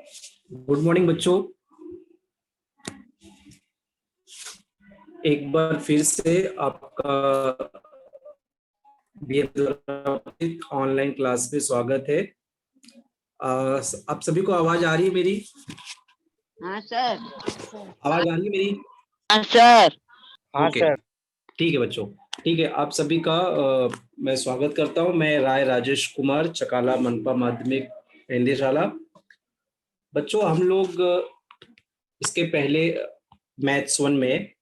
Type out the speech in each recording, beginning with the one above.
Good morning बच्चों। एक बार फिर से आपका ऑनलाइन क्लास में स्वागत है। आप सभी को आवाज आ रही है मेरी? हाँ सर। आवाज आ रही है मेरी? हाँ सर। ओके, ठीक है बच्चों। ठीक है, आप सभी का मैं स्वागत करता हूं। मैं राय राजेश कुमार, चकाला मनपा माध्यमिक हिंदी शाला। बच्चों, हम लोग इसके पहले मैथ्स 1 में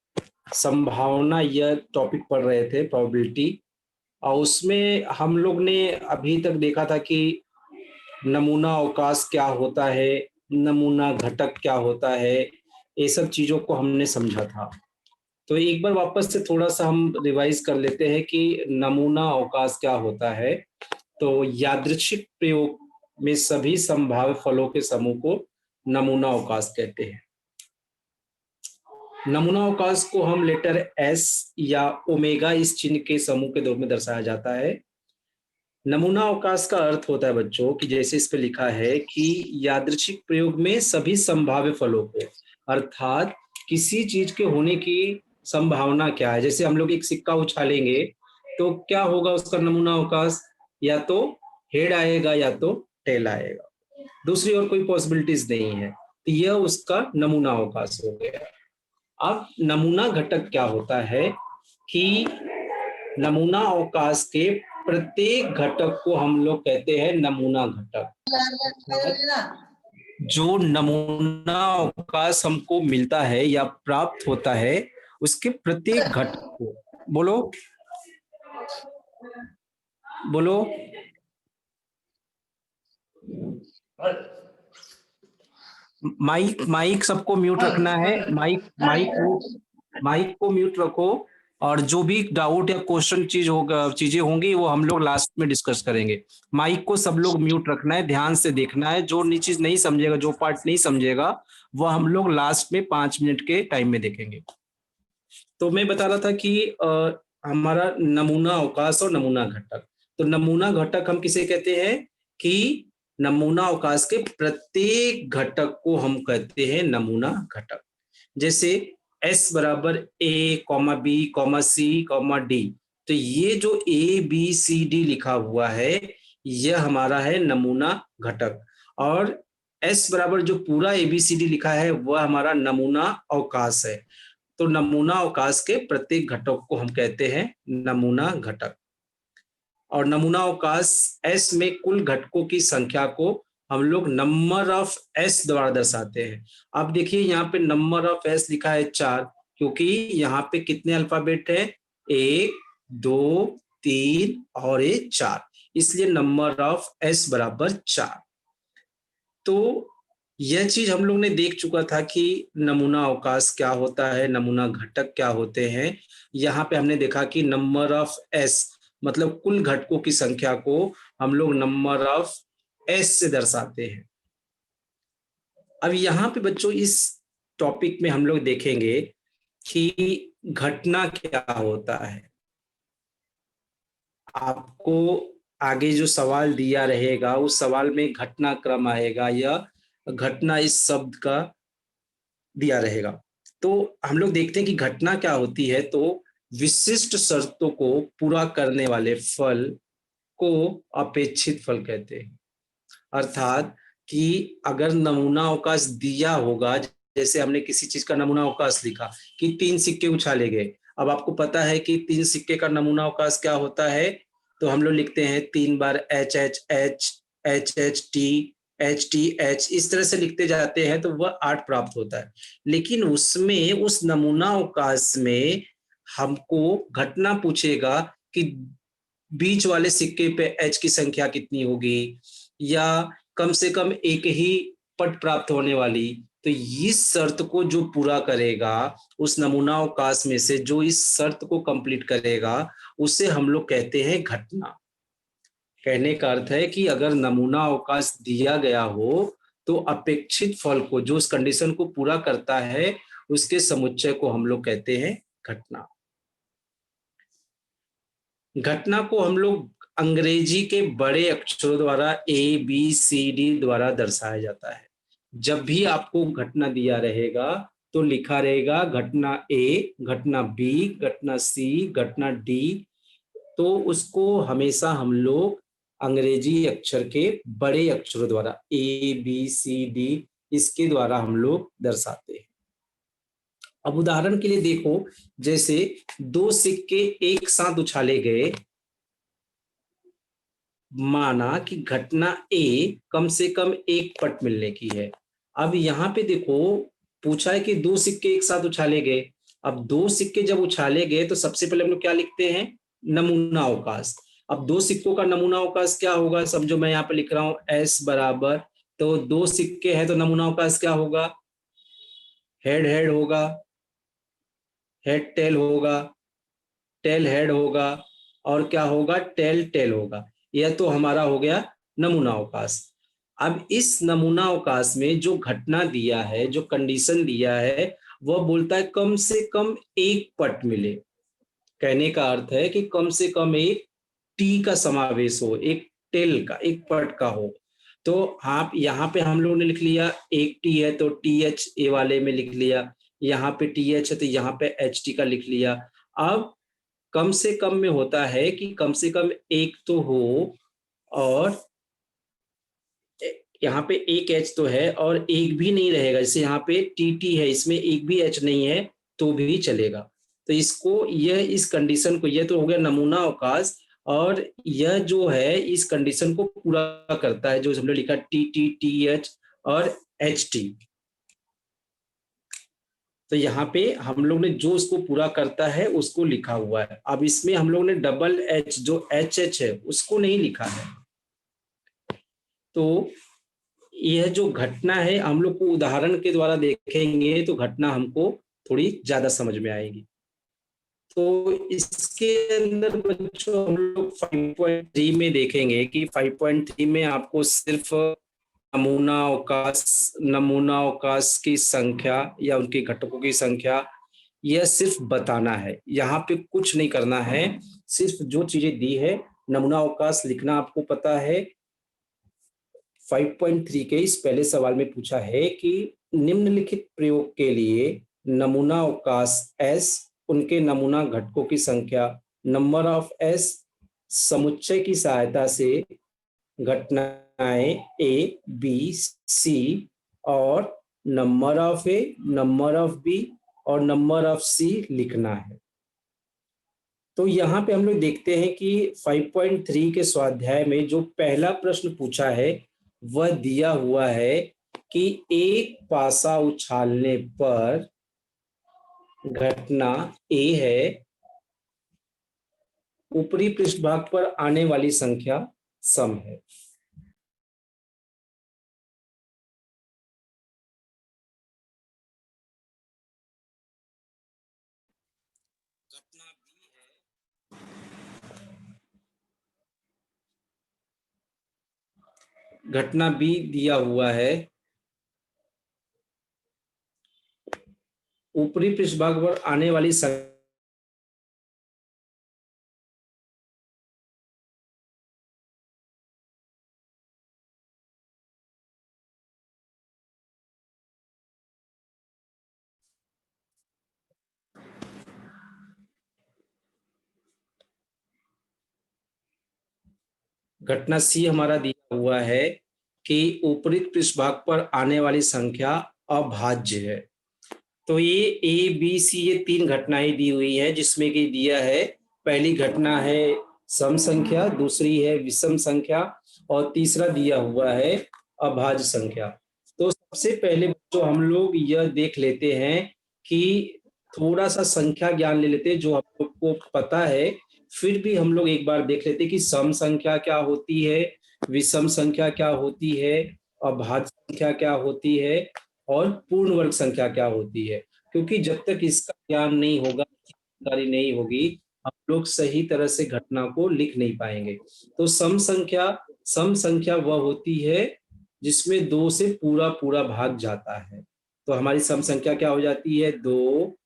संभावना यह टॉपिक पढ़ रहे थे, प्रोबेबिलिटी। और उसमें हम लोग ने अभी तक देखा था कि नमूना अवकाश क्या होता है, नमूना घटक क्या होता है, ये सब चीजों को हमने समझा था। तो एक बार वापस से थोड़ा सा हम रिवाइज कर लेते हैं कि नमूना अवकाश क्या होता है। तो यादृच्छिक प्रयोग में सभी संभाव्य फलों के समूह को नमूना अवकाश कहते हैं। नमूना अवकाश को हम लेटर एस या ओमेगा इस चिन्ह के समूह के रूप में दर्शाया जाता है। नमूना अवकाश का अर्थ होता है बच्चों कि जैसे इस पे लिखा है कि यादृच्छिक प्रयोग में सभी संभाव्य फलों को, अर्थात किसी चीज के होने की संभावना क्या है। जैसे हम लोग एक सिक्का उछालेंगे तो क्या होगा उसका नमूना अवकाश, या तो हेड आएगा या तो टेल आएगा, दूसरी और कोई पॉसिबिलिटीज नहीं है। तो यह उसका नमूना अवकाश हो गया। अब नमूना घटक क्या होता है कि नमूना अवकाश के प्रत्येक घटक को हम लोग कहते हैं नमूना घटक। जो नमूना अवकाश हमको मिलता है या प्राप्त होता है, उसके प्रत्येक घटक को, बोलो बोलो, माइक माइक सबको म्यूट रखना है। माइक को म्यूट रखो। और जो भी डाउट या क्वेश्चन चीजें होंगी वो हम लोग लास्ट में डिस्कस करेंगे। माइक को सब लोग म्यूट रखना है, ध्यान से देखना है। जो चीज नहीं समझेगा, जो पार्ट नहीं समझेगा, वो हम लोग लास्ट में 5 मिनट के टाइम में देखेंगे। तो मैं बता रहा था कि हमारा नमूना अवकाश और नमूना घटक। तो नमूना घटक हम किसे कहते हैं कि नमूना अवकाश के प्रत्येक घटक को हम कहते हैं नमूना घटक। जैसे S बराबर A, B, C, D। तो ये जो ABCD लिखा हुआ है, यह हमारा है नमूना घटक। और S बराबर जो पूरा ABCD लिखा है वह हमारा नमूना अवकाश है। तो नमूना अवकाश के प्रत्येक घटक को हम कहते हैं नमूना घटक। और नमूना अवकाश S में कुल घटकों की संख्या को हम लोग नंबर ऑफ S द्वारा दर्शाते हैं। अब देखिए यहाँ पे नंबर ऑफ S लिखा है 4, क्योंकि यहाँ पे कितने अल्फाबेट है, 1, 2, 3 और 4, इसलिए नंबर ऑफ S बराबर 4। तो यह चीज हम लोग ने देख चुका था कि नमूना अवकाश क्या होता है, नमूना घटक क्या होते हैं। यहाँ पे हमने देखा कि नंबर ऑफ एस मतलब कुल घटकों की संख्या को हम लोग नंबर ऑफ एस से दर्शाते हैं। अब यहाँ पे बच्चों इस टॉपिक में हम लोग देखेंगे कि घटना क्या होता है। आपको आगे जो सवाल दिया रहेगा उस सवाल में घटना क्रम आएगा या घटना इस शब्द का दिया रहेगा। तो हम लोग देखते हैं कि घटना क्या होती है। तो विशिष्ट शर्तों को पूरा करने वाले फल को अपेक्षित फल कहते हैं। अर्थात कि अगर नमूना अवकाश दिया होगा, जैसे हमने किसी चीज का नमूना अवकाश लिखा कि 3 सिक्के उछाले गए। अब आपको पता है कि 3 सिक्के का नमूना अवकाश क्या होता है, तो हम लोग लिखते हैं 3 बार H H H H H T H T H, इस तरह से लिखते जाते हैं तो वह 8 प्राप्त होता है। लेकिन उसमें उस नमूना अवकाश में हमको घटना पूछेगा कि बीच वाले सिक्के पे एच की संख्या कितनी होगी, या कम से कम एक ही पट प्राप्त होने वाली। तो इस शर्त को जो पूरा करेगा, उस नमूना अवकाश में से जो इस शर्त को कंप्लीट करेगा, उसे हम लोग कहते हैं घटना। कहने का अर्थ है कि अगर नमूना अवकाश दिया गया हो तो अपेक्षित फल को, जो उस कंडीशन को पूरा करता है, उसके समुच्चय को हम लोग कहते हैं घटना। घटना को हम लोग अंग्रेजी के बड़े अक्षरों द्वारा A, B, C, D द्वारा दर्शाया जाता है। जब भी आपको घटना दिया रहेगा तो लिखा रहेगा घटना ए, घटना बी, घटना सी, घटना डी। तो उसको हमेशा हम लोग अंग्रेजी अक्षर के बड़े अक्षरों द्वारा ए बी सी डी इसके द्वारा हम लोग दर्शाते हैं। अब उदाहरण के लिए देखो, जैसे दो सिक्के एक साथ उछाले गए, माना कि घटना ए कम से कम एक पट मिलने की है। अब यहाँ पे देखो पूछा है कि दो सिक्के एक साथ उछाले गए। अब दो सिक्के जब उछाले गए तो सबसे पहले हम लोग क्या लिखते हैं, नमूना अवकाश। अब दो सिक्कों का नमूना अवकाश क्या होगा, समझो मैं यहाँ पे लिख रहा हूं एस बराबर, तो दो सिक्के हैं तो नमूना अवकाश क्या होगा, हेड हेड होगा, हेड टेल होगा, टेल हेड होगा, और क्या होगा, टेल टेल होगा। यह तो हमारा हो गया नमूना अवकाश। अब इस नमूना अवकाश में जो घटना दिया है, जो कंडीशन दिया है, वह बोलता है कम से कम एक पट मिले। कहने का अर्थ है कि कम से कम एक टी का समावेश हो, एक टेल का, एक पट का हो। तो आप यहाँ पे हम लोगों ने लिख लिया एक टी है तो टी एच ए वाले में लिख लिया, यहाँ पे टी एच है तो यहाँ पे एच टी का लिख लिया। अब कम से कम में होता है कि कम से कम एक तो हो, और यहाँ पे एक एच तो है और एक भी नहीं रहेगा, जैसे यहाँ पे टी टी है इसमें एक भी एच नहीं है तो भी चलेगा। तो इसको, यह इस कंडीशन को, यह तो हो गया नमूना अवकाश, और यह जो है इस कंडीशन को पूरा करता है, जो हमने लिखा टी टी टी एच और एच टी। तो यहाँ पे हम लोग ने जो उसको पूरा करता है उसको लिखा हुआ है। अब इसमें हम लोग ने डबल एच, जो एच एच है उसको नहीं लिखा है। तो यह जो घटना है हम लोग को उदाहरण के द्वारा देखेंगे तो घटना हमको थोड़ी ज्यादा समझ में आएगी। तो इसके अंदर बच्चों हम लोग 5.3 में देखेंगे कि 5.3 में आपको सिर्फ नमूना अवकाश की संख्या या उनके घटकों की संख्या, यह सिर्फ बताना है। यहाँ पे कुछ नहीं करना है, सिर्फ जो चीजें दी है नमूना अवकाश लिखना आपको पता है। 5.3 के इस पहले सवाल में पूछा है कि निम्नलिखित प्रयोग के लिए नमूना अवकाश एस, उनके नमूना घटकों की संख्या नंबर ऑफ एस, समुच्चय की सहायता से घटनाएं ए बी सी और number of A, number of B और नंबर ऑफ सी लिखना है। तो यहाँ पे हम लोग देखते हैं कि 5.3 के स्वाध्याय में जो पहला प्रश्न पूछा है वह दिया हुआ है कि एक पासा उछालने पर घटना ए है, ऊपरी पृष्ठभाग पर आने वाली संख्या सम है। घटना बी दिया हुआ है, ऊपरी पृष्ठभाग पर आने वाली संख्या घटना सी हमारा दिया हुआ है कि ऊपरी पृष्ठभाग पर आने वाली संख्या अभाज्य है। तो ये ए बी सी ये तीन घटनाएं दी हुई है, जिसमें कि दिया है पहली घटना है सम संख्या, दूसरी है विषम संख्या और तीसरा दिया हुआ है अभाज्य संख्या। तो सबसे पहले जो हम लोग यह देख लेते हैं कि थोड़ा सा संख्या ज्ञान ले लेते हैं जो हम लोग को पता है, फिर भी हम लोग एक बार देख लेते हैं कि सम संख्या क्या होती है, विषम संख्या क्या होती है, अभाज्य संख्या क्या होती है और पूर्ण वर्ग संख्या क्या होती है। क्योंकि जब तक इसका ज्ञान नहीं होगा, जानकारी नहीं होगी, हम लोग सही तरह से घटना को लिख नहीं पाएंगे। तो सम संख्या वह होती है जिसमें दो से पूरा पूरा भाग जाता है। तो हमारी सम संख्या क्या हो जाती है, 2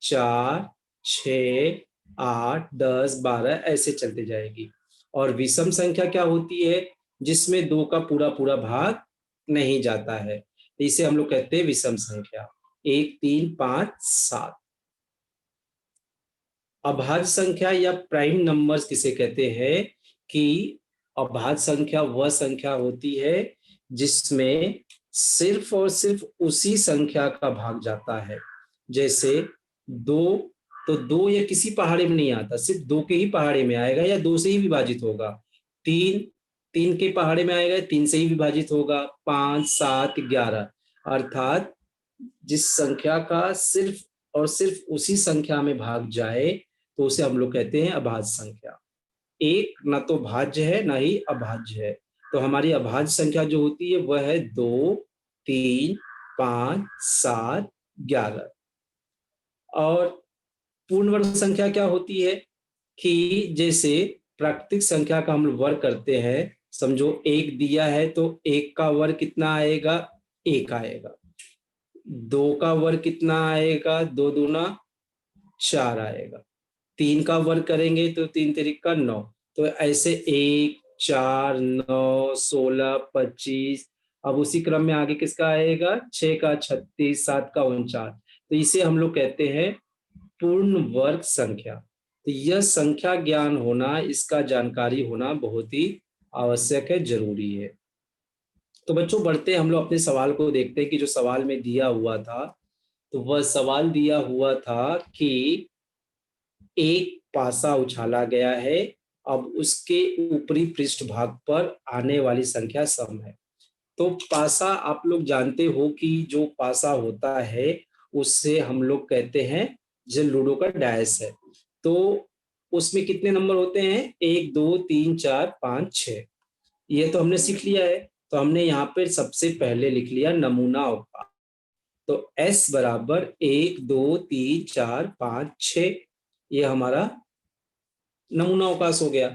4 6 8 10 12 ऐसे चलते जाएगी। और विषम संख्या क्या होती है, जिसमें दो का पूरा पूरा भाग नहीं जाता है। तो इसे हम लोग कहते हैं विषम संख्या। 1 3 5 7। अभाज्य संख्या या प्राइम नंबर्स किसे कहते हैं कि अभाज्य संख्या वह संख्या होती है जिसमें सिर्फ और सिर्फ उसी संख्या का भाग जाता है। जैसे 2, तो 2 या किसी पहाड़े में नहीं आता, सिर्फ 2 के ही पहाड़े में आएगा या 2 से ही विभाजित होगा। 3, 3 के पहाड़े में आएगा, 3 से ही विभाजित होगा। 5 7 11, अर्थात जिस संख्या का सिर्फ और सिर्फ उसी संख्या में भाग जाए तो उसे हम लोग कहते हैं अभाज्य संख्या। एक ना तो भाज्य है ना ही अभाज्य है। तो हमारी अभाज्य संख्या जो होती है वह है 2 3 5 7 11। और पूर्ण वर्ग संख्या क्या होती है कि जैसे प्राकृतिक संख्या का हम लोग वर्ग करते हैं, समझो 1 दिया है तो 1 का वर्ग कितना आएगा, 1 आएगा। 2 का वर्ग कितना आएगा, 2 दूना 4 आएगा। 3 का वर्ग करेंगे तो 3 तिरिका 9। तो ऐसे 1 4 9 16 25। अब उसी क्रम में आगे किसका आएगा, 6 का 36, 7 का 49। तो इसे हम लोग कहते हैं पूर्ण वर्ग संख्या। तो यह संख्या ज्ञान होना, इसका जानकारी होना बहुत ही आवश्यक है, जरूरी है। तो बच्चों बढ़ते हम लोग अपने सवाल को देखते हैं कि जो सवाल में दिया हुआ था, तो वह सवाल दिया हुआ था कि एक पासा उछाला गया है, अब उसके ऊपरी पृष्ठ भाग पर आने वाली संख्या सम है। तो पासा आप लोग जानते हो कि जो पासा होता है उससे हम लोग कहते हैं जो लूडो का डायस है। तो उसमें कितने नंबर होते हैं, 1 2 3 4 5 6। ये तो हमने सीख लिया है। तो हमने यहाँ पे सबसे पहले लिख लिया नमूना अवकाश। तो S बराबर 1 2 3 4 5 6, ये हमारा नमूना अवकाश हो गया।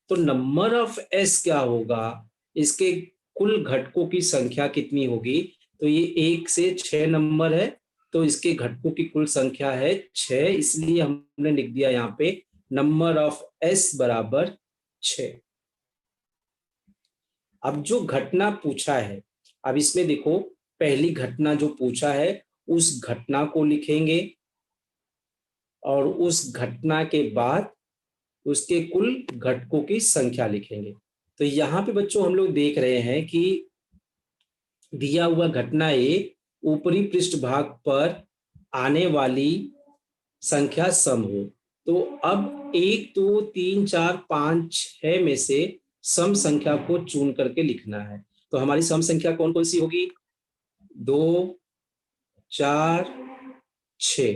तो नंबर ऑफ एस क्या होगा, इसके कुल घटकों की संख्या कितनी होगी। तो ये 1 से 6 नंबर है, तो इसके घटकों की कुल संख्या है 6, इसलिए हमने लिख दिया यहाँ पे नंबर ऑफ एस बराबर 6। अब जो घटना पूछा है, अब इसमें देखो पहली घटना जो पूछा है उस घटना को लिखेंगे और उस घटना के बाद उसके कुल घटकों की संख्या लिखेंगे। तो यहाँ पे बच्चों हम लोग देख रहे हैं कि दिया हुआ घटना ए ऊपरी पृष्ठ भाग पर आने वाली संख्या सम हो। तो अब 1 2 3 4 5 6 में से सम संख्या को चुन करके लिखना है। तो हमारी सम संख्या कौन कौन सी होगी, 2 4 6।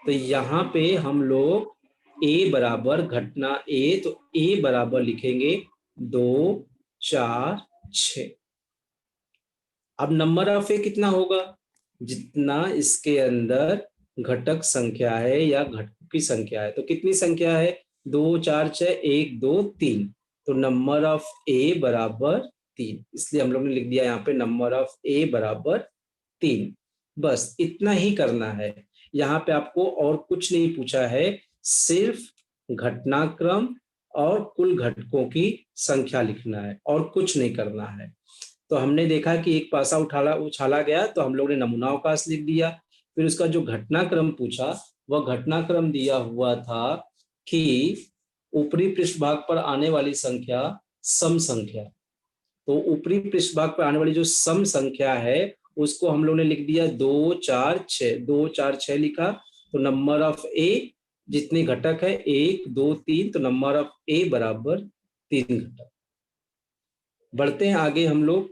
तो यहाँ पे हम लोग ए बराबर घटना ए, तो ए बराबर लिखेंगे 2 4 6। अब नंबर ऑफ ए कितना होगा, जितना इसके अंदर घटक संख्या है या घटकों की संख्या है। तो कितनी संख्या है, 2 4 6 1 2 3। तो नंबर ऑफ ए बराबर 3, इसलिए हम लोग ने लिख दिया यहाँ पे नंबर ऑफ ए बराबर 3। बस इतना ही करना है। यहाँ पे आपको और कुछ नहीं पूछा है, सिर्फ घटनाक्रम और कुल घटकों की संख्या लिखना है और कुछ नहीं करना है। तो हमने देखा कि एक पासा उछाला गया, तो हम लोग ने नमूना अवकाश लिख दिया। फिर उसका जो घटनाक्रम पूछा, वह घटनाक्रम दिया हुआ था कि ऊपरी पृष्ठभाग पर आने वाली संख्या सम संख्या। तो ऊपरी पृष्ठभाग पर आने वाली जो सम संख्या है उसको हम लोग ने लिख दिया 2 4 6। 2 4 6 लिखा। तो नंबर ऑफ ए जितने घटक है 1 2 3, तो नंबर ऑफ ए बराबर 3 घटक। बढ़ते हैं आगे हम लोग,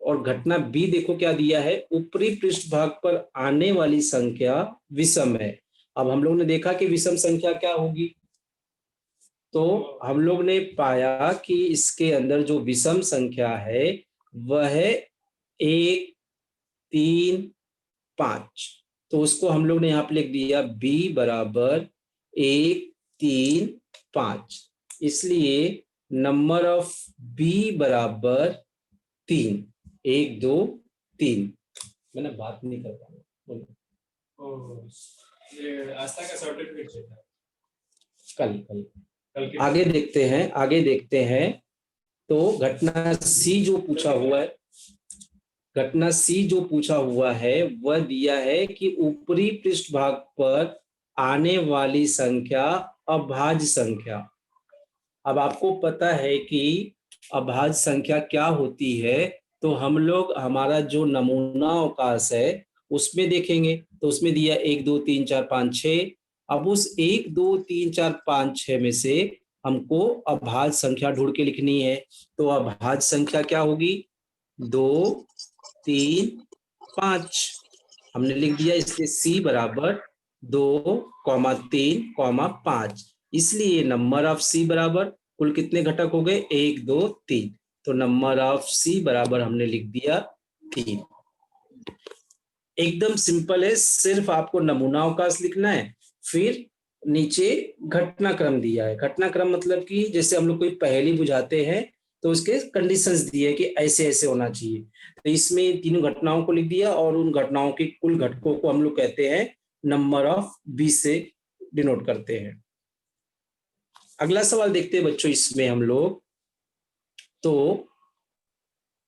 और घटना बी देखो क्या दिया है, ऊपरी पृष्ठभाग पर आने वाली संख्या विषम है। अब हम लोग ने देखा कि विषम संख्या क्या होगी, तो हम लोग ने पाया कि इसके अंदर जो विषम संख्या है वह है 1 3 5। तो उसको हम लोग ने यहाँ पे लिख दिया b बराबर 1 3 5। इसलिए नंबर ऑफ b बराबर 3, 1 2 3। मैंने बात नहीं कर पाया, ये आस्था का सर्टिफिकेट चाहिए कल के आगे देखते हैं। तो घटना सी जो पूछा हुआ है, घटना सी जो पूछा हुआ है वह दिया है कि ऊपरी पृष्ठभाग पर आने वाली संख्या अभाज्य संख्या। अब आपको पता है कि अभाज्य संख्या क्या होती है, तो हम लोग हमारा जो नमूना अवकाश है उसमें देखेंगे। तो उसमें दिया 1 2 3 4 5 6। अब उस 1 2 3 4 5 6 में से हमको अभाज्य संख्या ढूंढ के लिखनी है। तो अभाज्य संख्या क्या होगी? 2 3 5 हमने लिख दिया। इसलिए सी बराबर 2, 3, 5। इसलिए नंबर ऑफ सी बराबर कुल कितने घटक हो गए? 1 2 3। तो नंबर ऑफ सी बराबर हमने लिख दिया 3। एकदम सिंपल है, सिर्फ आपको नमूना अवकाश लिखना है। फिर नीचे घटनाक्रम दिया है। घटनाक्रम मतलब कि जैसे हम लोग कोई पहेली बुझाते हैं तो उसके कंडीशंस दिए कि ऐसे ऐसे होना चाहिए। तो इसमें तीनों घटनाओं को लिख दिया और उन घटनाओं के कुल घटकों को हम लोग कहते हैं नंबर ऑफ 20 से डिनोट करते हैं। अगला सवाल देखते हैं बच्चों इसमें हम लोग। तो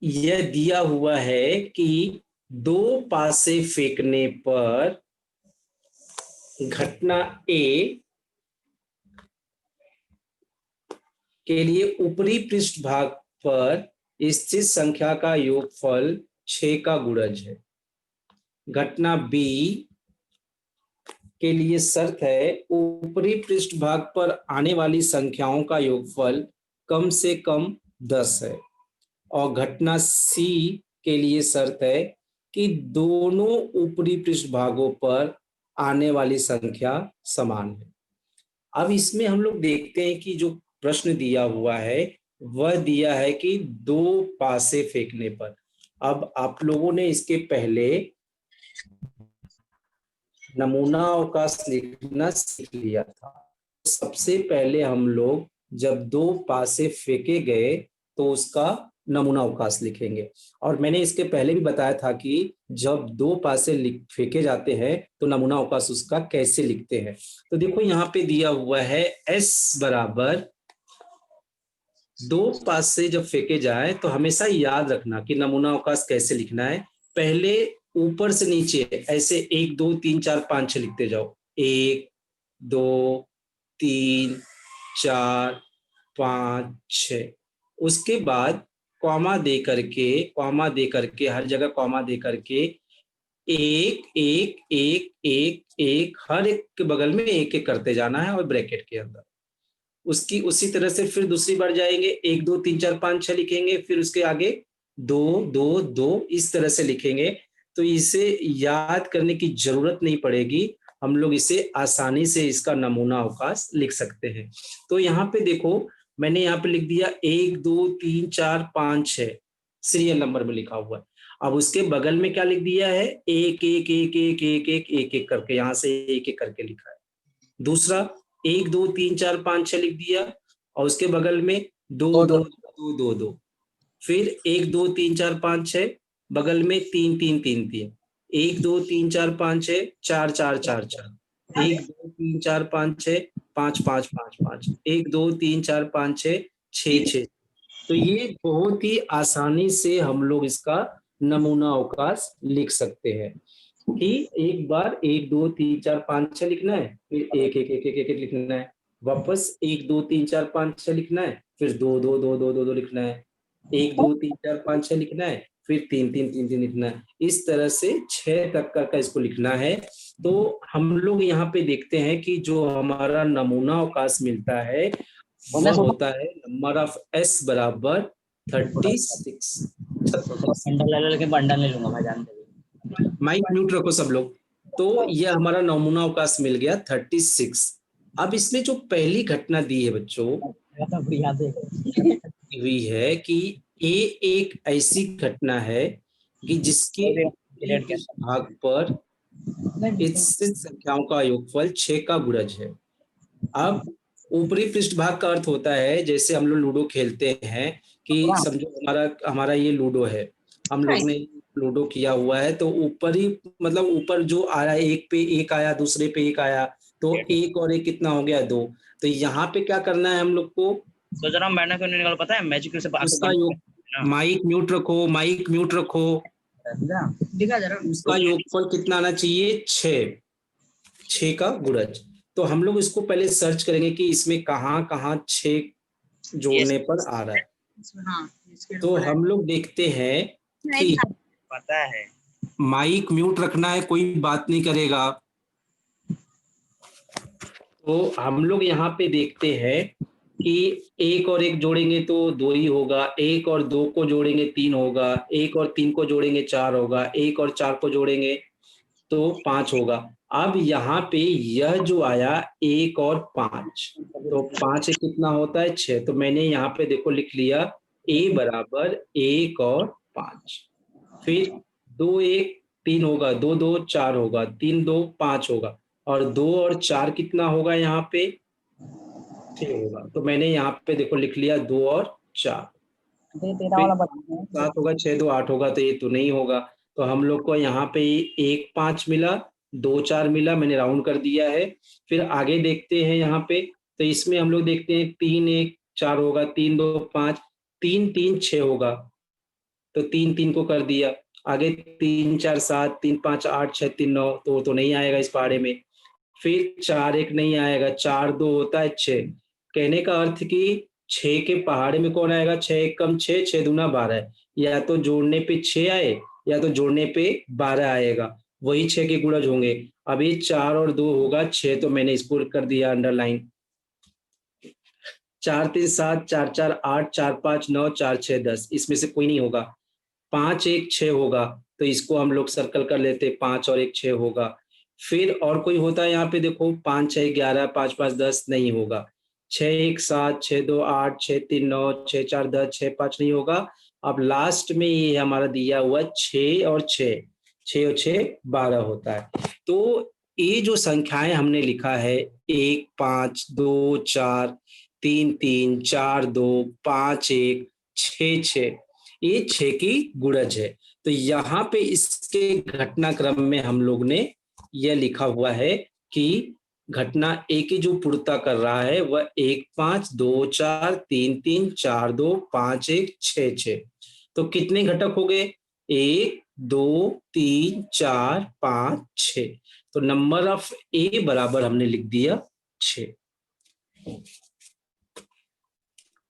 यह दिया हुआ है कि 2 पासे फेंकने पर घटना ए के लिए ऊपरी पृष्ठभाग पर स्थित संख्या का योगफल 6 का गुणज है। घटना बी के लिए शर्त है ऊपरी पृष्ठभाग पर आने वाली संख्याओं का योगफल कम से कम 10 है। और घटना सी के लिए शर्त है कि दोनों ऊपरी पृष्ठभागों पर आने वाली संख्या समान है। अब इसमें हम लोग देखते हैं कि जो प्रश्न दिया हुआ है वह दिया है कि 2 पासे फेंकने पर। अब आप लोगों ने इसके पहले नमूना अवकाश लिखना सीख लिया था। सबसे पहले हम लोग जब 2 पासे फेंके गए तो उसका नमूना अवकाश लिखेंगे। और मैंने इसके पहले भी बताया था कि जब 2 पासे फेंके जाते हैं तो नमूना अवकाश उसका कैसे लिखते हैं। तो देखो यहाँ पे दिया हुआ है S बराबर 2 पासे जब फेंके जाए तो हमेशा याद रखना कि नमूना अवकाश कैसे लिखना है। पहले ऊपर से नीचे ऐसे 1 2 3 4 5 6 लिखते जाओ। 1 2 3 4 5 6। उसके बाद कॉमा दे करके हर जगह कॉमा दे करके 1 1 1 1 1 हर एक के बगल में 1 1 करते जाना है और ब्रैकेट के अंदर। उसकी उसी तरह से फिर दूसरी बार जाएंगे 1 2 3 4 5 6 लिखेंगे। फिर उसके आगे 2 2 2 इस तरह से लिखेंगे। तो इसे याद करने की जरूरत नहीं पड़ेगी, हम लोग इसे आसानी से इसका नमूना अवकाश लिख सकते हैं। तो यहाँ पे देखो मैंने यहाँ पे लिख दिया 1 2 3 4 5 6 सीरियल नंबर में लिखा हुआ है। अब उसके बगल में क्या लिख दिया है? 1 1 1 1 1 1 1 1 करके, यहाँ से 1 1 करके लिखा है। दूसरा 1 2 3 4 5 6 लिख दिया और उसके बगल में 2 2 2 2 2। फिर 1 2 3 4 5 6 बगल में 3 3 3 3। 1 2 3 4 5 6 4 4 4 4। 1 2 3 4 5 6 5 5 5 5। 1 2 3 4 5 6 6 6। तो ये बहुत ही आसानी से हम लोग इसका नमूना अवकाश लिख सकते हैं कि एक बार 1 2 3 4 5 6 लिखना है, फिर 1 1 1 1 1 लिखना है, वापस 1 2 3 4 5 6 लिखना है, फिर 2 2 2 2 2 2 लिखना है, 1 2 3 4 5 6 लिखना है, फिर 3 3 3 3 लिखना है। इस तरह से 6 तक का इसको लिखना है। तो हम लोग यहाँ पे देखते हैं कि जो हमारा नमूना अवकाश मिलता है वह होता है नंबर ऑफ S बराबर 36। बंडल ले लूंगा मैं जानते। माइक म्यूट रखो सब लोग। तो यह हमारा नमूना अवकाश मिल गया 36। अब इसमें जो पहली घटना दी है बच्चों हुई है कि ए एक ऐसी घटना है कि जिसके भाग पर स्थित संख्याओं का योगफल 6 का गुणज है। अब ऊपरी पृष्ठभाग का अर्थ होता है जैसे हम लोग लूडो खेलते हैं कि समझो हमारा ये लूडो है, हम लोग ने लूडो किया हुआ है। तो ऊपरी मतलब ऊपर जो आया एक पे एक आया, दूसरे पे एक आया, तो एक और एक कितना हो गया? 2। तो यहाँ पे क्या करना है हम लोग को? सोच रहा हूँ मैंने क्यों नहीं निकाल, पता है मैजिक से उसका योग। माइक म्यूट रखो, माइक म्यूट रखो। दिखा जरा। उसका योगफल कितना आना चाहिए? 6 का गुणज। तो हम लोग इसको पहले सर्च करेंगे कि इसमें कहाँ कहाँ 6 जोड़ने पर आ रहा है। हाँ, तो हम लोग देखते हैं कि पता है। माइक म्यूट रखना है, कोई बात नहीं करेगा। तो हम लोग यहाँ पे देखते हैं कि 1 और 1 जोड़ेंगे तो 2 ही होगा, 1 और 2 को जोड़ेंगे 3 होगा, 1 और 3 को जोड़ेंगे 4 होगा, 1 और 4 को जोड़ेंगे तो 5 होगा। अब यहाँ पे यह जो आया 1 और 5, तो 5 कितना होता है? 6। तो मैंने यहाँ पे देखो लिख लिया a बराबर 1 और 5। फिर 2 1 3 होगा, 2 2 4 होगा, 3 2 5 होगा, और 2 और 4 कितना होगा? यहाँ पे 6 होगा। तो मैंने यहाँ पे देखो लिख लिया 2 और 4। फिर 7 होगा, 6 2 8 होगा, तो ये तो नहीं होगा। तो हम लोग को यहाँ पे 1 5 मिला, 2 4 मिला, मैंने राउंड कर दिया है। फिर आगे देखते हैं यहाँ पे, तो इसमें हम लोग देखते हैं 3 1 4 होगा, 3 2 5, 3 3 6 होगा, तो 3 3 को कर दिया। आगे 3 4 7, 3 5 8 6 3 9, तो नहीं आएगा इस पहाड़े में। फिर 4 1 नहीं आएगा, 4 2 होता है 6। कहने का अर्थ कि 6 के पहाड़े में कौन आएगा? 6 1 कम 6, 6 दूना 12। या तो जोड़ने पे 6 आए या तो जोड़ने पे 12 आएगा, वही 6 के गुणज होंगे। अभी 4 और 2 होगा 6, तो मैंने इसको कर दिया अंडरलाइन। 4 3 7, 4 4 8, 4 5 9, 4 6 10, इसमें से कोई नहीं होगा। 5 1 6 होगा, तो इसको हम लोग सर्कल कर लेते, 5 और 1 6 होगा। फिर और कोई होता है यहाँ पे देखो, 5 6 11, 5 5 10 नहीं होगा। 6 1 7, 6 2 8, 6 3 9, 6 4 10, 6 5 नहीं होगा। अब लास्ट में ये हमारा दिया हुआ 6 और 6, 6 और 6 12 होता है। तो ये जो संख्याएं हमने लिखा है 1 5 2 4 3 3 4 2 5 1 6 6, ये 6 की गुणज है। तो यहाँ पे इसके घटनाक्रम में हम लोग ने यह लिखा हुआ है कि घटना ए की जो पूर्णता कर रहा है वह 1 5 2 4 3 3 4 2 5 1 6 6। तो कितने घटक हो गए? 1 2 3 4 5 6। तो नंबर ऑफ ए बराबर हमने लिख दिया 6।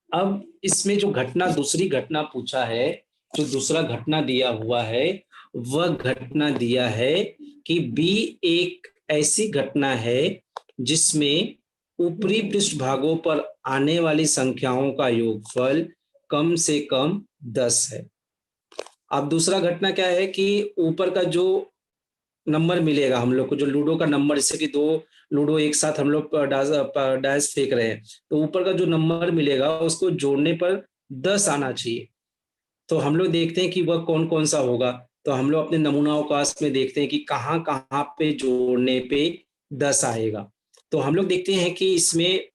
अब इसमें जो घटना, दूसरी घटना पूछा है, जो दूसरा घटना दिया हुआ है वह घटना दिया है कि बी एक ऐसी घटना है जिसमें ऊपरी पृष्ठभागों पर आने वाली संख्याओं का योगफल कम से कम 10 है। अब दूसरा घटना क्या है कि ऊपर का जो नंबर मिलेगा हम लोग को, जो लूडो का नंबर, जैसे कि 2 लूडो एक साथ हम लोग डायस फेंक रहे हैं, तो ऊपर का जो नंबर मिलेगा उसको जोड़ने पर 10 आना चाहिए। तो हम लोग देखते हैं कि वह कौन कौन सा होगा। तो हम लोग अपने नमूना अवकाश में देखते हैं कि कहाँ कहाँ पे जोड़ने पे 10 आएगा। तो हम लोग देखते हैं कि इसमें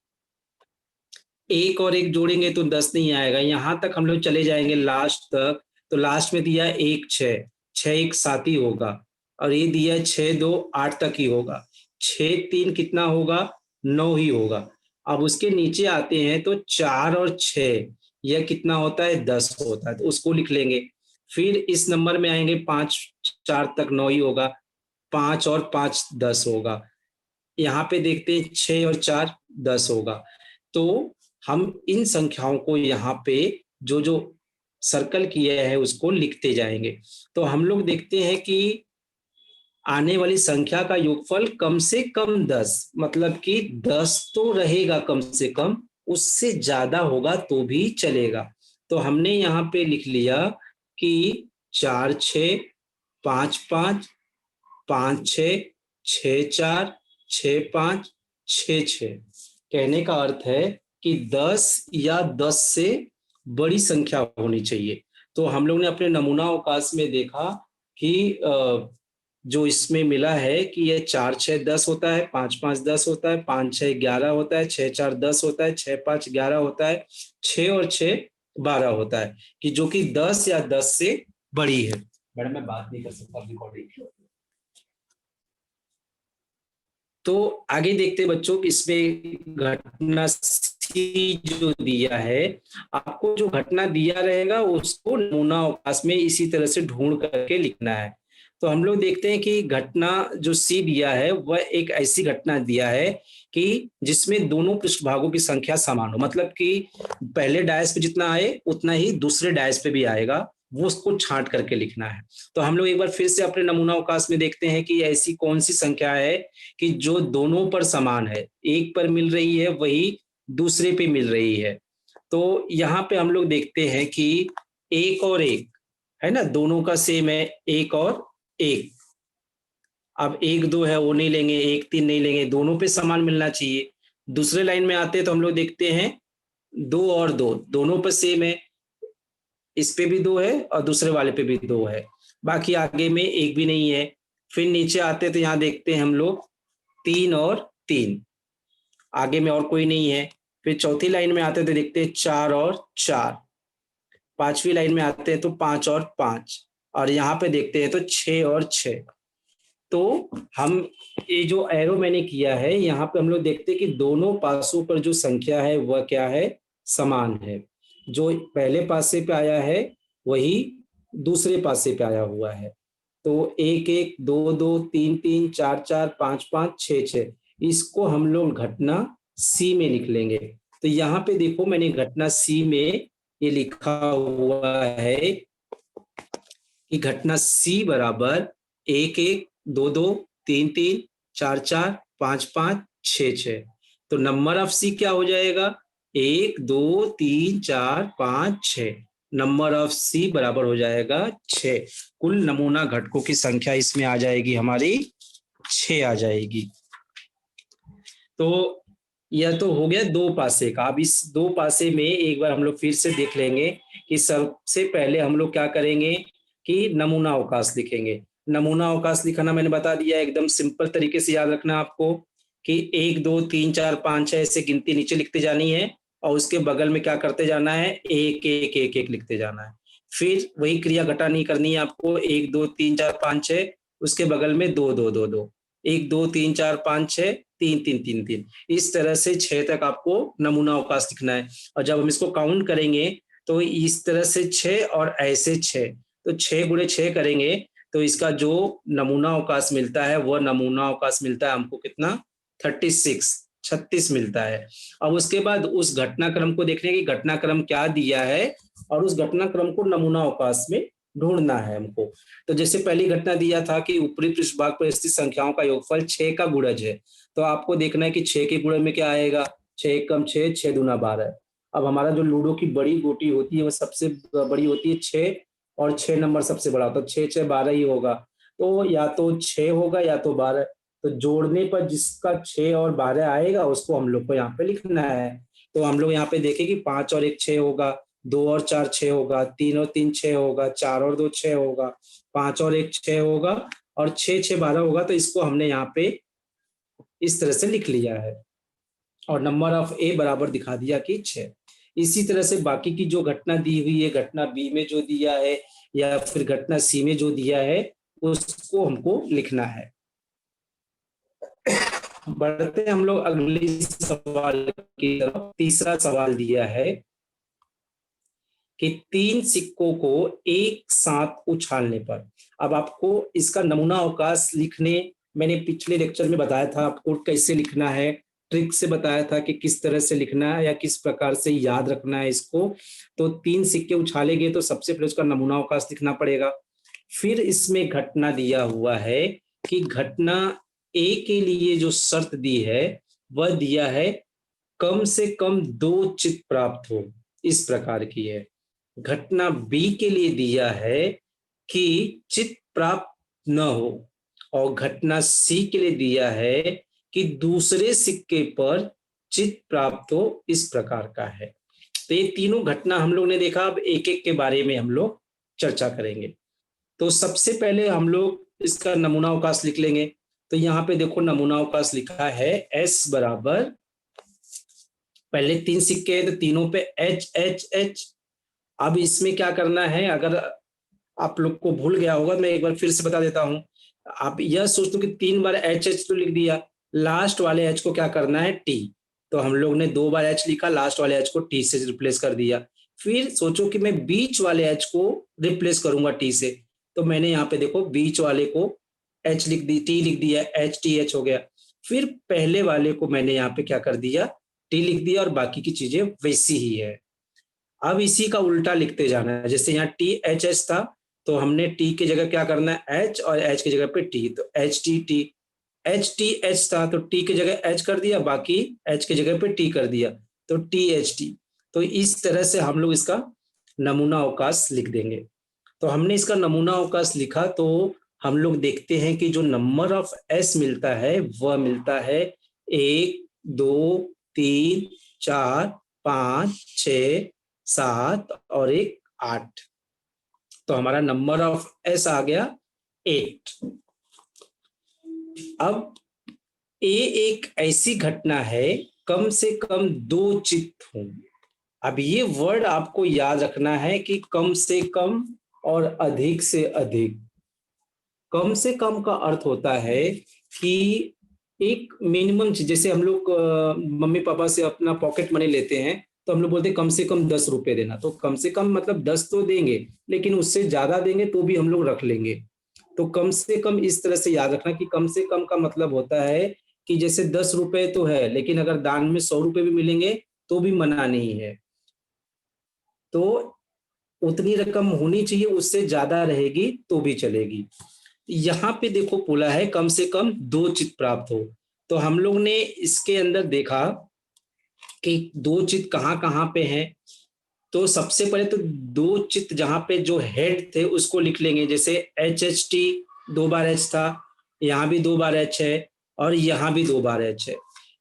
1 और 1 जोड़ेंगे तो 10 नहीं आएगा। यहाँ तक हम लोग चले जाएंगे लास्ट तक, तो लास्ट में दिया 1 6, 6 1 7 ही होगा, और ये दिया 6 2 8 तक ही होगा। 6 3 कितना होगा? 9 ही होगा। अब उसके नीचे आते हैं तो 4 और 6, यह कितना होता है? 10 होता है, तो उसको लिख लेंगे। फिर इस नंबर में आएंगे 5 4 तक 9 ही होगा, 5 और 5 10 होगा। यहाँ पे देखते हैं 6 और 4 10 होगा। तो हम इन संख्याओं को यहाँ पे जो जो सर्कल किया है उसको लिखते जाएंगे। तो हम लोग देखते हैं कि आने वाली संख्या का योगफल कम से कम 10, मतलब कि 10 तो रहेगा कम से कम, उससे ज्यादा होगा तो भी चलेगा। तो हमने यहाँ पे लिख लिया कि 4 6 5 5 5 6 6 4 6 5 6 6। कहने का अर्थ है कि 10 या 10 से बड़ी संख्या होनी चाहिए। तो हम लोग ने अपने नमूना अवकाश में देखा कि जो इसमें मिला है कि ये 4 6 10 होता है, 5 5 10 होता है, 5 6 11 होता है, 6 4 10 होता है, 6 5 11 होता है, 6 और 6 12 होता है, कि जो कि 10 या 10 से बड़ी है। मैडम मैं बात नहीं कर सकता रिकॉर्डिंग। तो आगे देखते हैं बच्चों, इसमें घटना सी जो दिया है, आपको जो घटना दिया रहेगा उसको नमूना अवकाश में इसी तरह से ढूंढ करके लिखना है। तो हम लोग देखते हैं कि घटना जो सी दिया है वह एक ऐसी घटना दिया है कि जिसमें दोनों पृष्ठभागों की संख्या समान हो, मतलब कि पहले डायस पे जितना आए उतना ही दूसरे डायस पे भी आएगा, वो उसको छांट करके लिखना है। तो हम लोग एक बार फिर से अपने नमूना अवकाश में देखते हैं कि ऐसी कौन सी संख्या है कि जो दोनों पर समान है, एक पर मिल रही है वही दूसरे पे मिल रही है। तो यहाँ पे हम लोग देखते हैं कि एक और एक है ना, दोनों का सेम है, एक और एक। अब एक दो है वो नहीं लेंगे, एक तीन नहीं लेंगे, दोनों पे समान मिलना चाहिए। दूसरे लाइन में आते हैं तो हम लोग देखते हैं दो और दो, दोनों पर सेम है, इस पे भी दो है और दूसरे वाले पे भी दो है, बाकी आगे में एक भी नहीं है। फिर नीचे आते तो यहाँ देखते हैं हम लोग तीन और तीन, आगे में और कोई नहीं है। फिर चौथी लाइन में आते तो देखते हैं चार और चार, पांचवी लाइन में आते हैं तो पांच और पांच, और यहाँ पे देखते हैं तो छह और छह। तो हम ये जो एरो मैंने किया है यहाँ पे हम लोग देखते हैं कि दोनों पासों पर जो संख्या है वह क्या है, समान है। जो पहले पासे पे आया है वही दूसरे पासे पे आया हुआ है। तो एक एक, दो दो, तीन तीन, चार चार, पांच पांच, छह छह, इसको हम लोग घटना सी में लिख लेंगे। तो यहाँ पे देखो मैंने घटना सी में ये लिखा हुआ है कि घटना सी बराबर एक एक, दो दो, तीन तीन, चार चार, पांच पांच, छह छह। तो नंबर ऑफ सी क्या हो जाएगा, एक दो तीन चार पांच छह, नंबर ऑफ सी बराबर हो जाएगा छह। कुल नमूना घटकों की संख्या इसमें आ जाएगी हमारी छह आ जाएगी। तो यह तो हो गया दो पासे का। अब इस दो पासे में एक बार हम लोग फिर से देख लेंगे कि सबसे पहले हम लोग क्या करेंगे कि नमूना अवकाश लिखेंगे। नमूना अवकाश लिखना मैंने बता दिया, एकदम सिंपल तरीके से याद रखना आपको कि एक दो तीन चार पांच छह ऐसे गिनती नीचे लिखते जानी है और उसके बगल में क्या करते जाना है, एक एक एक एक लिखते जाना है। फिर वही क्रिया घटा नहीं करनी है आपको, एक दो तीन चार पांच छह, उसके बगल में दो दो दो दो, एक दो तीन चार पांच छह, तीन तीन तीन तीन, इस तरह से छह तक आपको नमूना अवकाश लिखना है। और जब हम इसको काउंट करेंगे तो इस तरह से छह और ऐसे छह, तो छह गुणे छह करेंगे तो इसका जो नमूना अवकाश मिलता है वह नमूना अवकाश मिलता है हमको कितना, 36 मिलता है। अब उसके बाद उस घटनाक्रम को देखने की घटनाक्रम क्या दिया है और उस घटनाक्रम को नमूना अवकाश में ढूंढना है हमको। तो जैसे पहली घटना दिया था कि ऊपरी पृष्ठभाग पर स्थित संख्याओं का योगफल 6 का गुणज है, तो आपको देखना है कि 6 के गुणज में क्या आएगा, 6 कम 6, 6 दूना 12। अब हमारा जो लूडो की बड़ी गोटी होती है वह सबसे बड़ी होती है 6 और 6 नंबर सबसे बड़ा होता है, 6 6 12 ही होगा। तो या तो 6 होगा या तो 12, तो जोड़ने पर जिसका 6 और 12 आएगा उसको हम लोग को यहाँ पे लिखना है। तो हम लोग यहाँ पे देखें कि 5 और 1 6 होगा, 2 और 4 6 होगा, 3 और 3 6 होगा, 4 और 2 6 होगा, 5 और 1 6 होगा और 6 6 12 होगा। तो इसको हमने यहाँ पे इस तरह से लिख लिया है और नंबर ऑफ ए बराबर दिखा दिया कि 6। इसी तरह से बाकी की जो घटना दी हुई है, घटना बी में जो दिया है या फिर घटना सी में जो दिया है उसको हमको लिखना है। बढ़ते हम लोग अगले सवाल की तरफ। तीसरा सवाल दिया है कि 3 सिक्कों को एक साथ उछालने पर। अब आपको इसका नमूना अवकाश लिखने, मैंने पिछले लेक्चर में बताया था आपको कैसे लिखना है, ट्रिक से बताया था कि किस तरह से लिखना है या किस प्रकार से याद रखना है इसको। तो 3 सिक्के उछालेंगे तो सबसे पहले उसका नमूना अवकाश लिखना पड़ेगा। फिर इसमें घटना दिया हुआ है कि घटना ए के लिए जो शर्त दी है वह दिया है कम से कम 2 चित्त प्राप्त हो, इस प्रकार की है। घटना बी के लिए दिया है कि चित्त प्राप्त न हो और घटना सी के लिए दिया है कि दूसरे सिक्के पर चित्त प्राप्त हो, इस प्रकार का है। तो ये तीनों घटना हम लोग ने देखा। अब एक एक के बारे में हम लोग चर्चा करेंगे। तो सबसे पहले हम लोग इसका नमूना अवकाश लिख लेंगे। तो यहाँ पे देखो नमूना अवकाश लिखा है एस बराबर, पहले 3 सिक्के हैं तो तीनों पे एच एच एच। अब इसमें क्या करना है, अगर आप लोग को भूल गया होगा मैं एक बार फिर से बता देता हूं। आप यह सोच लो कि 3 बार एच एच तो लिख दिया, लास्ट वाले एच को क्या करना है, टी। तो हम लोग ने 2 बार एच लिखा, लास्ट वाले एच को टी से रिप्लेस कर दिया। फिर सोचो कि मैं बीच वाले एच को रिप्लेस करूंगा टी से, तो मैंने यहाँ पे देखो बीच वाले को एच लिख दी, टी लिख दिया, एच टी एच हो गया। फिर पहले वाले को मैंने यहाँ पे क्या कर दिया, टी लिख दिया, और बाकी की चीजें वैसी ही है। अब इसी का उल्टा लिखते जाना है। जैसे यहाँ टी एच एच था, तो हमने टी की जगह क्या करना है, एच, और एच की जगह पे टी, तो H T T. H T H था तो टी की जगह एच कर दिया, बाकी एच की जगह पे टी कर दिया, तो टी एच टी। तो इस तरह से हम लोग इसका नमूना अवकाश लिख देंगे। तो हमने इसका नमूना अवकाश लिखा, तो हम लोग देखते हैं कि जो नंबर ऑफ एस मिलता है वह मिलता है 1 2 3 4 5 6 7 और 1 8। तो हमारा नंबर ऑफ एस आ गया 8। अब ए एक ऐसी घटना है कम से कम 2 चित्त हों। अब ये वर्ड आपको याद रखना है कि कम से कम और अधिक से अधिक। कम से कम का अर्थ होता है कि एक मिनिमम चीज, जैसे हम लोग मम्मी पापा से अपना पॉकेट मनी लेते हैं, तो हम लोग बोलते हैं कम से कम 10 रुपए देना। तो कम से कम मतलब 10 तो देंगे, लेकिन उससे ज्यादा देंगे तो भी हम लोग रख लेंगे। तो कम से कम इस तरह से याद रखना कि कम से कम का मतलब होता है कि जैसे 10 रुपए तो है, लेकिन अगर दान में 100 रुपए भी मिलेंगे तो भी मना नहीं है। तो उतनी रकम होनी चाहिए, उससे ज्यादा रहेगी तो भी चलेगी। यहाँ पे देखो बोला है कम से कम 2 चित्त प्राप्त हो। तो हम लोग ने इसके अंदर देखा कि 2 चित्त कहाँ कहाँ पे हैं। तो सबसे पहले तो 2 चित्त जहाँ पे जो हेड थे उसको लिख लेंगे। जैसे एच एच टी 2 बार एच था, यहाँ भी 2 बार एच है, और यहाँ भी 2 बार एच है।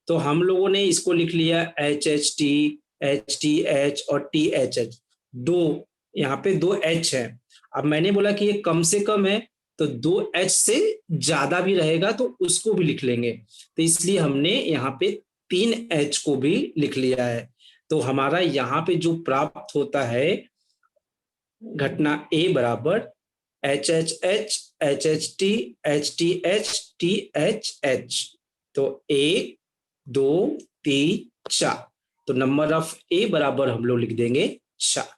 तो हम लोगों ने इसको लिख लिया एच एच टी एच और टी एच एच। 2 यहाँ पे 2 एच है। अब मैंने बोला कि ये कम से कम है, तो 2 एच से ज्यादा भी रहेगा तो उसको भी लिख लेंगे। तो इसलिए हमने यहाँ पे 3 एच को भी लिख लिया है। तो हमारा यहाँ पे जो प्राप्त होता है घटना ए बराबर H H H H H T T H H. तो 1 2 3 4। तो नंबर ऑफ ए बराबर हम लोग लिख देंगे 4।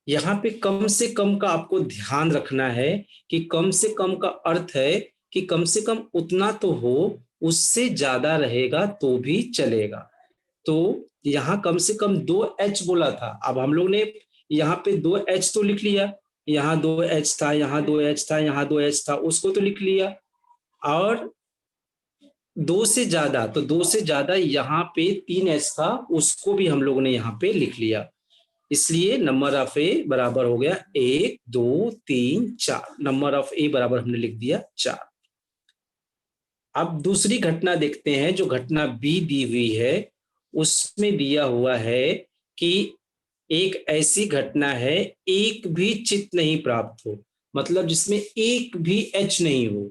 यहाँ पे कम से कम का आपको ध्यान रखना है कि कम से कम का अर्थ है कि कम से कम उतना तो हो, उससे ज्यादा रहेगा तो भी चलेगा। तो यहाँ कम से कम 2 एच बोला था। अब हम लोग ने यहाँ पे 2 एच तो लिख लिया, यहाँ 2 एच था, यहाँ 2 एच था, यहाँ 2 एच था, उसको तो लिख लिया। और 2 से ज्यादा, तो 2 से ज्यादा यहाँ पे 3 एच था, उसको भी हम लोगों ने यहाँ पे लिख लिया। इसलिए नंबर ऑफ ए बराबर हो गया 1 2 3 4। नंबर ऑफ ए बराबर हमने लिख दिया 4। अब दूसरी घटना देखते हैं। जो घटना बी दी हुई है उसमें दिया हुआ है कि एक ऐसी घटना है एक भी चित्त नहीं प्राप्त हो, मतलब जिसमें एक भी एच नहीं हो।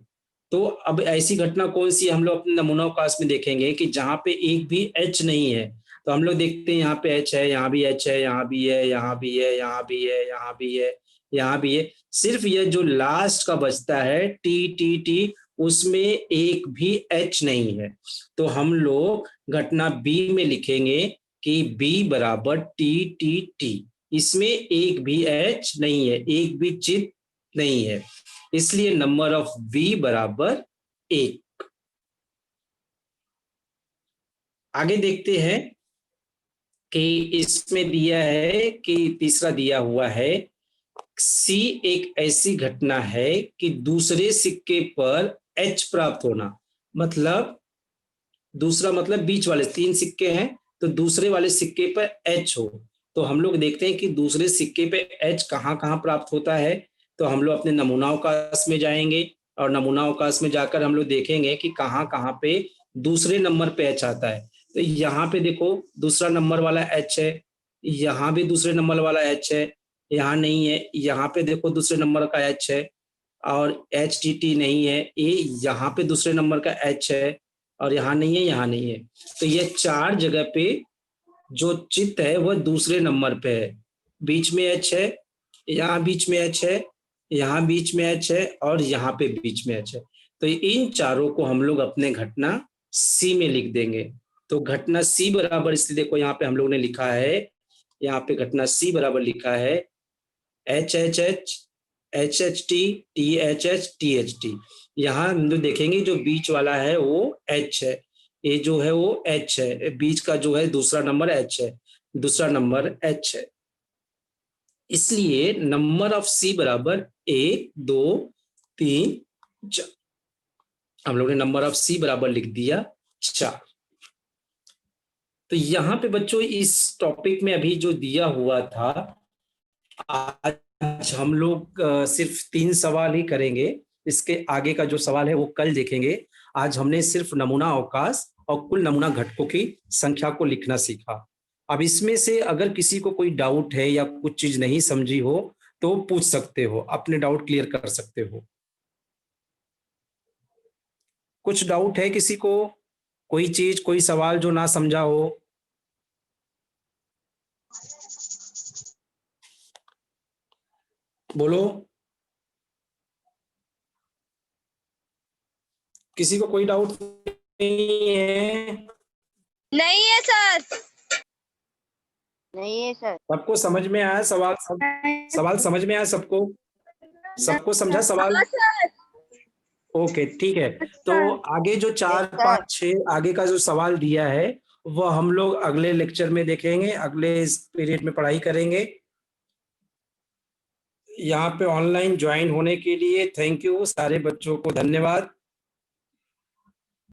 तो अब ऐसी घटना कौन सी हम लोग अपने नमूना अवकाश में देखेंगे कि जहां पे एक भी एच नहीं है। तो हम लोग देखते हैं यहाँ पे एच है, यहाँ भी एच है, यहाँ भी है, यहाँ भी है, यहाँ भी है, यहाँ भी है, यहाँ भी है। सिर्फ ये जो लास्ट का बचता है टी टी टी, उसमें एक भी एच नहीं है। तो हम लोग घटना बी में लिखेंगे कि बी बराबर टी टी टी। इसमें एक भी एच नहीं है, एक भी चित्त नहीं है, इसलिए नंबर ऑफ वी बराबर 1। आगे देखते हैं कि इसमें दिया है कि तीसरा दिया हुआ है सी एक ऐसी घटना है कि दूसरे सिक्के पर एच प्राप्त होना। मतलब दूसरा मतलब बीच वाले 3 सिक्के हैं, तो दूसरे वाले सिक्के पर एच हो। तो हम लोग देखते हैं कि दूसरे सिक्के पे एच कहाँ कहाँ प्राप्त होता है। तो हम लोग अपने नमूना अवकाश में जाएंगे, और नमूना अवकाश में जाकर हम लोग देखेंगे कि कहाँ कहाँ पे दूसरे नंबर पे एच आता है। तो यहाँ पे देखो दूसरा नंबर वाला एच है, यहाँ भी दूसरे नंबर वाला एच है, यहाँ नहीं है, यहाँ पे देखो दूसरे नंबर का एच है, और एच टी टी नहीं है, ये यहाँ पे दूसरे नंबर का एच है, और यहाँ नहीं है, यहाँ नहीं है। तो ये 4 जगह पे जो चित्त है वह दूसरे नंबर पे है। बीच में एच है, यहाँ बीच में एच है, यहाँ बीच में एच है, और यहाँ पे बीच में एच है। तो इन चारों को हम लोग अपने घटना सी में लिख देंगे। तो घटना सी बराबर, इसलिए देखो यहाँ पे हम लोग ने लिखा है, यहाँ पे घटना सी बराबर लिखा है HHH HHT THH THT। यहाँ हम लोग देखेंगे जो बीच वाला है वो H है, ये जो है वो H है, बीच का जो है दूसरा नंबर H है, दूसरा नंबर H है। इसलिए नंबर ऑफ सी बराबर 1 2 3 4। हम लोग ने नंबर ऑफ सी बराबर लिख दिया 4। तो यहाँ पे बच्चों इस टॉपिक में अभी जो दिया हुआ था, आज हम लोग सिर्फ 3 सवाल ही करेंगे। इसके आगे का जो सवाल है वो कल देखेंगे। आज हमने सिर्फ नमूना अवकाश और कुल नमूना घटकों की संख्या को लिखना सीखा। अब इसमें से अगर किसी को कोई डाउट है या कुछ चीज नहीं समझी हो तो पूछ सकते हो, अपने डाउट क्लियर कर सकते हो। कुछ डाउट है किसी को, कोई चीज, कोई सवाल जो ना समझा हो? बोलो, किसी को कोई डाउट नहीं है? नहीं है सर, नहीं है सर। सबको समझ में आया सवाल? सवाल समझ में आया सबको? सबको समझा सवाल? ओके, ठीक है। तो आगे जो 4 5 6 आगे का जो सवाल दिया है वह हम लोग अगले लेक्चर में देखेंगे, अगले पीरियड में पढ़ाई करेंगे। यहाँ पे ऑनलाइन ज्वाइन होने के लिए थैंक यू, सारे बच्चों को धन्यवाद।